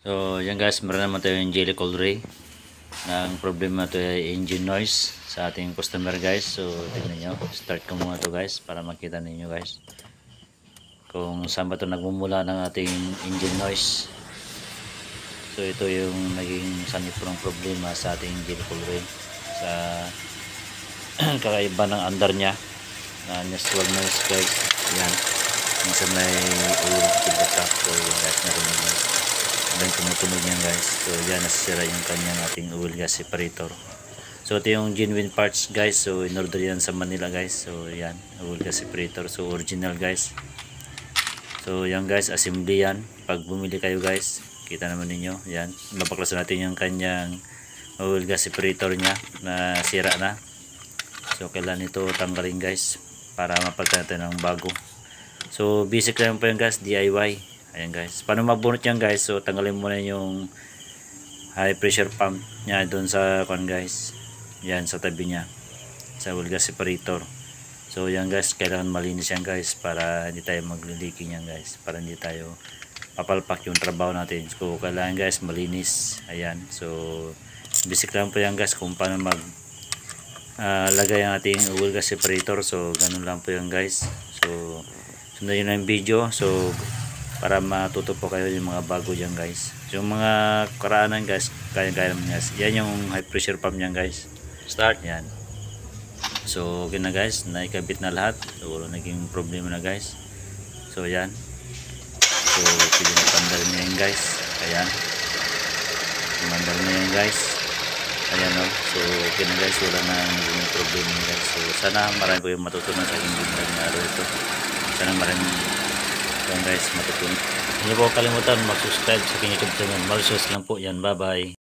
So, yan guys, meron naman tayo yung jelly cold ray. Ang problema to ay engine noise sa ating customer guys. So, tignan nyo. Start ko muna to guys para makita ninyo guys. Kung saan ba ito nagmumula ng ating engine noise. So, ito yung naging sanip ng problema sa ating jelly cold ray. Sa kakaiba ng under nya na natural noise guys. Yan. Minsan may oil feedback up. So, yung guys narinig nyo. Habang tumutunog yan guys. So yan, nasisira yung kanyang ating oil gas separator. So ito yung genuine parts guys. So in order yan sa Manila guys. So yan, oil gas separator. So original guys. So yan guys, assembly yan. Pag bumili kayo guys, kita naman ninyo. Yan, mabaklasan natin yung kanyang oil gas separator nya na sira na. So kailan ito tanggalin guys para mapagtan natin ng bago. So basic lang po yan guys, DIY. Ayan guys, paano mabunot yan guys? So tanggalin muna yung high pressure pump nya doon sa kon guys. Yan sa tabi nya, sa oil gas separator. So yan guys, kailangan malinis yan guys para hindi tayo magliliki yan guys, para hindi tayo papalpak yung trabaho natin. So kailangan guys malinis. Ayan, so basic lang po yan guys kung paano mag lagay ang ating oil gas separator. So ganun lang po yan guys. So sundan nyo na yung video. So para matuto po kayo yung mga bago dyan guys. Yung mga karaanan guys, kaya-kaya naman guys. Yan yung high pressure pump nyan guys. Start yan. So okay na guys, naikabit na lahat. So naging problema na guys. So yan. So pwede na pandal na yan guys. Ayan. Pandal na yan guys. Ayan o. So okay na guys, wala na naging problema guys. So sana marami po yung matutunan sa aking video na araw ito. Sana marami guys matutunan. Hindi po kalimutan mag-subscribe sa aking YouTube channel. Malusos lang po yan. Bye bye.